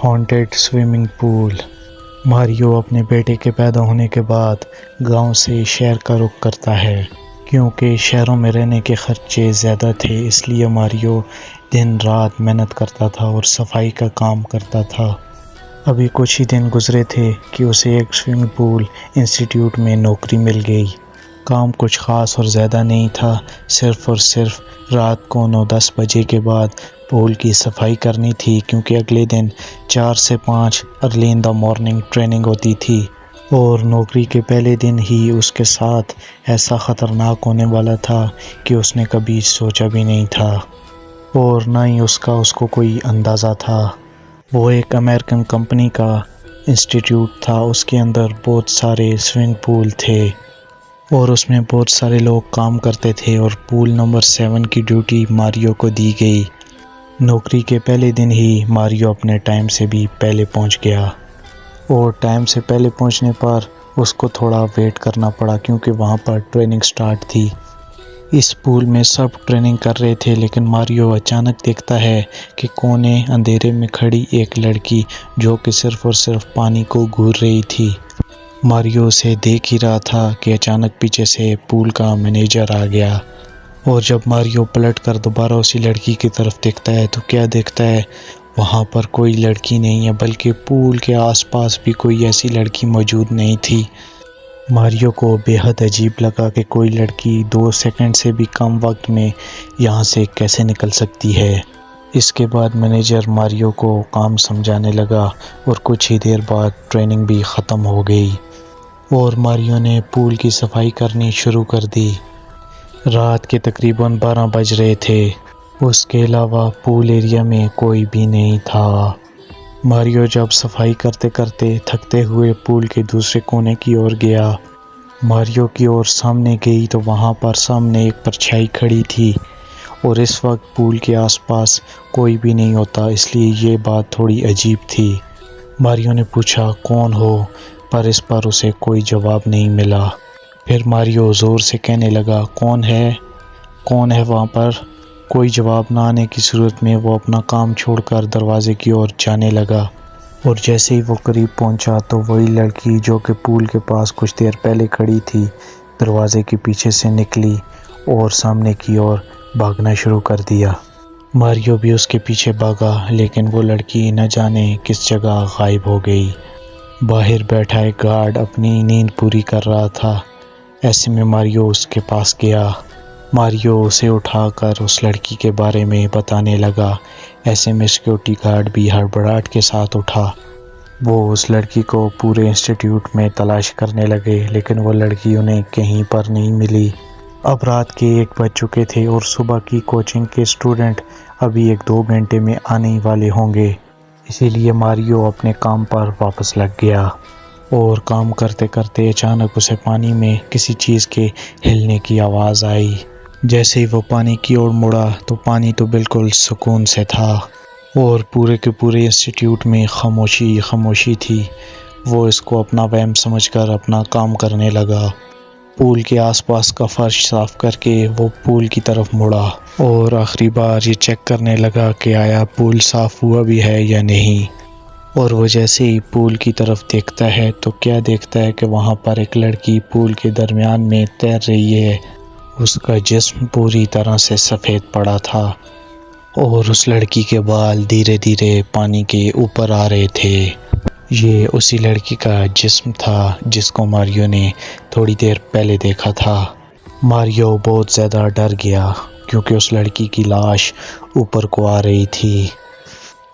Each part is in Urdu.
Haunted swimming pool. ماریو اپنے بیٹے کے پیدا ہونے کے بعد گاؤں سے شہر کا رخ کرتا ہے کیونکہ شہروں میں رہنے کے خرچے زیادہ تھے، اس لیے ماریو دن رات محنت کرتا تھا اور صفائی کا کام کرتا تھا۔ ابھی کچھ ہی دن گزرے تھے کہ اسے ایک سوئمنگ پول انسٹیٹیوٹ میں نوکری مل گئی۔ کام کچھ خاص اور زیادہ نہیں تھا، صرف اور صرف رات کو 9-10 بجے کے بعد پول کی صفائی کرنی تھی کیونکہ اگلے دن 4 سے 5 early in the morning training ہوتی تھی، اور نوکری کے پہلے دن ہی اس کے ساتھ ایسا خطرناک ہونے والا تھا کہ اس نے کبھی سوچا بھی نہیں تھا، اور نہ ہی اس کو کوئی اندازہ تھا۔ وہ ایک امریکن کمپنی کا انسٹیٹیوٹ تھا، اس کے اندر بہت سارے سوئمنگ پول تھے اور اس میں بہت سارے لوگ کام کرتے تھے، اور پول نمبر 7 کی ڈیوٹی ماریو کو دی گئی۔ نوکری کے پہلے دن ہی ماریو اپنے ٹائم سے بھی پہلے پہنچ گیا، اور ٹائم سے پہلے پہنچنے پر اس کو تھوڑا ویٹ کرنا پڑا کیونکہ وہاں پر ٹریننگ سٹارٹ تھی۔ اس پول میں سب ٹریننگ کر رہے تھے، لیکن ماریو اچانک دیکھتا ہے کہ کونے اندھیرے میں کھڑی ایک لڑکی جو کہ صرف اور صرف پانی کو گھور رہی تھی۔ ماریو اسے دیکھ ہی رہا تھا کہ اچانک پیچھے سے پول کا مینیجر آ گیا، اور جب ماریو پلٹ کر دوبارہ اسی لڑکی کی طرف دیکھتا ہے تو کیا دیکھتا ہے، وہاں پر کوئی لڑکی نہیں ہے، بلکہ پول کے آس پاس بھی کوئی ایسی لڑکی موجود نہیں تھی۔ ماریو کو بے حد عجیب لگا کہ کوئی لڑکی 2 سیکنڈ سے بھی کم وقت میں یہاں سے کیسے نکل سکتی ہے۔ اس کے بعد مینیجر ماریو کو کام سمجھانے لگا، اور کچھ ہی دیر بعد ٹریننگ بھی ختم ہو گئی اور ماریو نے پول کی صفائی کرنی شروع کر دی۔ رات کے تقریباً 12 بج رہے تھے، اس کے علاوہ پول ایریا میں کوئی بھی نہیں تھا۔ ماریو جب صفائی کرتے کرتے تھکتے ہوئے پول کے دوسرے کونے کی اور گیا، ماریو کی اور سامنے گئی تو وہاں پر سامنے ایک پرچھائی کھڑی تھی، اور اس وقت پول کے آس پاس کوئی بھی نہیں ہوتا، اس لیے یہ بات تھوڑی عجیب تھی۔ ماریو نے پوچھا کون ہو، پر اس پر اسے کوئی جواب نہیں ملا۔ پھر ماریو زور سے کہنے لگا کون ہے وہاں پر؟ کوئی جواب نہ آنے کی صورت میں وہ اپنا کام چھوڑ کر دروازے کی اور جانے لگا، اور جیسے ہی وہ قریب پہنچا تو وہی لڑکی جو کہ پول کے پاس کچھ دیر پہلے کھڑی تھی دروازے کے پیچھے سے نکلی اور سامنے کی اور بھاگنا شروع کر دیا۔ ماریو بھی اس کے پیچھے بھاگا، لیکن وہ لڑکی نہ جانے کس جگہ غائب ہو گئی۔ باہر بیٹھا ایک گارڈ اپنی نیند پوری کر رہا تھا، ایسے میں ماریو اس کے پاس گیا۔ ماریو اسے اٹھا کر اس لڑکی کے بارے میں بتانے لگا، ایسے میں سیکیورٹی گارڈ بھی ہڑبڑاہٹ کے ساتھ اٹھا۔ وہ اس لڑکی کو پورے انسٹیٹیوٹ میں تلاش کرنے لگے، لیکن وہ لڑکی انہیں کہیں پر نہیں ملی۔ اب رات کے 1 بج چکے تھے اور صبح کی کوچنگ کے اسٹوڈنٹ ابھی 1-2 گھنٹے میں آنے والے ہوں گے، اسی لیے ماریو اپنے کام پر واپس لگ گیا، اور کام کرتے کرتے اچانک اسے پانی میں کسی چیز کے ہلنے کی آواز آئی۔ جیسے ہی وہ پانی کی اور مڑا تو پانی تو بالکل سکون سے تھا، اور پورے کے پورے انسٹیٹیوٹ میں خاموشی تھی۔ وہ اس کو اپنا وہم سمجھ کر اپنا کام کرنے لگا۔ پول کے آس پاس کا فرش صاف کر کے وہ پول کی طرف مڑا اور آخری بار یہ چیک کرنے لگا کہ آیا پول صاف ہوا بھی ہے یا نہیں، اور وہ جیسے ہی پول کی طرف دیکھتا ہے تو کیا دیکھتا ہے کہ وہاں پر ایک لڑکی پول کے درمیان میں تیر رہی ہے۔ اس کا جسم پوری طرح سے سفید پڑا تھا، اور اس لڑکی کے بال دھیرے دھیرے پانی کے اوپر آ رہے تھے۔ یہ اسی لڑکی کا جسم تھا جس کو ماریو نے تھوڑی دیر پہلے دیکھا تھا۔ ماریو بہت زیادہ ڈر گیا کیونکہ اس لڑکی کی لاش اوپر کو آ رہی تھی۔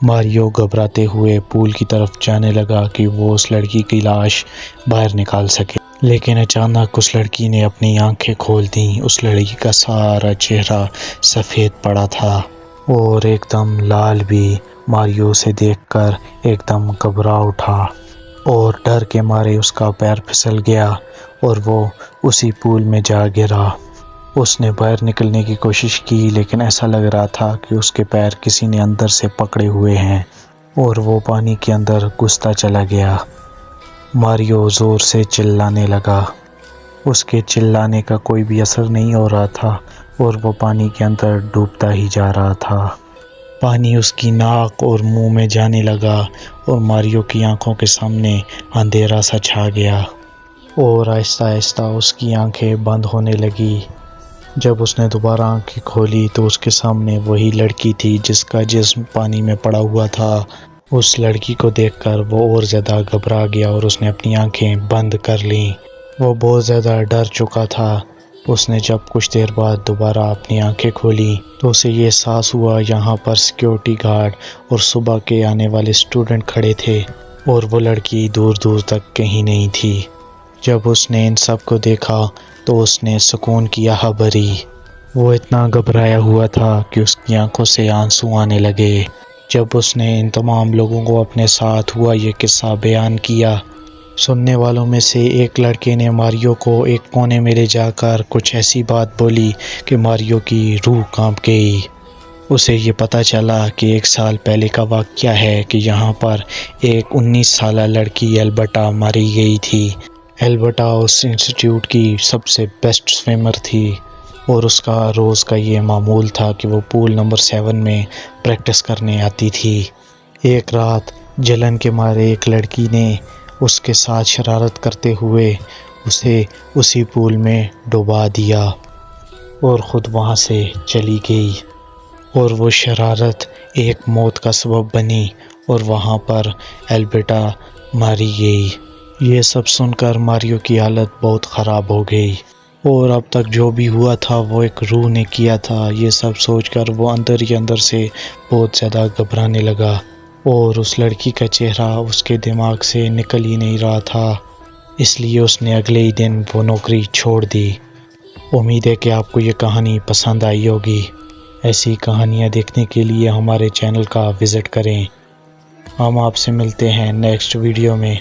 ماریو گھبراتے ہوئے پول کی طرف جانے لگا کہ وہ اس لڑکی کی لاش باہر نکال سکے، لیکن اچانک اس لڑکی نے اپنی آنکھیں کھول دیں۔ اس لڑکی کا سارا چہرہ سفید پڑا تھا اور ایک دم لال بھی۔ ماریو اسے دیکھ کر ایک دم گھبرا اٹھا، اور ڈر کے مارے اس کا پیر پھسل گیا اور وہ اسی پول میں جا گرا۔ اس نے باہر نکلنے کی کوشش کی، لیکن ایسا لگ رہا تھا کہ اس کے پیر کسی نے اندر سے پکڑے ہوئے ہیں، اور وہ پانی کے اندر گھستا چلا گیا۔ ماریو زور سے چلانے لگا، اس کے چلانے کا کوئی بھی اثر نہیں ہو رہا تھا، اور وہ پانی کے اندر ڈوبتا ہی جا رہا تھا۔ پانی اس کی ناک اور منہ میں جانے لگا اور ماریو کی آنکھوں کے سامنے اندھیرا سا چھا گیا اور آہستہ آہستہ اس کی آنکھیں بند ہونے لگی۔ جب اس نے دوبارہ آنکھیں کھولی تو اس کے سامنے وہی لڑکی تھی جس کا جسم پانی میں پڑا ہوا تھا۔ اس لڑکی کو دیکھ کر وہ اور زیادہ گھبرا گیا اور اس نے اپنی آنکھیں بند کر لیں۔ وہ بہت زیادہ ڈر چکا تھا۔ اس نے جب کچھ دیر بعد دوبارہ اپنی آنکھیں کھولی تو اسے یہ احساس ہوا یہاں پر سیکیورٹی گارڈ اور صبح کے آنے والے اسٹوڈنٹ کھڑے تھے اور وہ لڑکی دور دور تک کہیں نہیں تھی۔ جب اس نے ان سب کو دیکھا تو اس نے سکون کی آہ بھری۔ وہ اتنا گھبرایا ہوا تھا کہ اس کی آنکھوں سے آنسو آنے لگے۔ جب اس نے ان تمام لوگوں کو اپنے ساتھ ہوا یہ قصہ بیان کیا، سننے والوں میں سے ایک لڑکے نے ماریو کو ایک کونے میں لے جا کر کچھ ایسی بات بولی کہ ماریو کی روح کانپ گئی۔ اسے یہ پتہ چلا کہ 1 سال پہلے کا واقعہ ہے کہ یہاں پر ایک 19 سالہ لڑکی البرٹا ماری گئی تھی۔ البرٹا اس انسٹیٹیوٹ کی سب سے بیسٹ سوئمر تھی اور اس کا روز کا یہ معمول تھا کہ وہ پول نمبر 7 میں پریکٹس کرنے آتی تھی۔ ایک رات جلن کے مارے ایک لڑکی نے اس کے ساتھ شرارت کرتے ہوئے اسے اسی پول میں ڈبا دیا اور خود وہاں سے چلی گئی اور وہ شرارت ایک موت کا سبب بنی اور وہاں پر البرٹا ماری گئی۔ یہ سب سن کر ماریو کی حالت بہت خراب ہو گئی اور اب تک جو بھی ہوا تھا وہ ایک روح نے کیا تھا۔ یہ سب سوچ کر وہ اندر ہی اندر سے بہت زیادہ گھبرانے لگا اور اس لڑکی کا چہرہ اس کے دماغ سے نکل ہی نہیں رہا تھا، اس لیے اس نے اگلے ہی دن وہ نوکری چھوڑ دی۔ امید ہے کہ آپ کو یہ کہانی پسند آئی ہوگی۔ ایسی کہانیاں دیکھنے کے لیے ہمارے چینل کا وزٹ کریں۔ ہم آپ سے ملتے ہیں نیکسٹ ویڈیو میں۔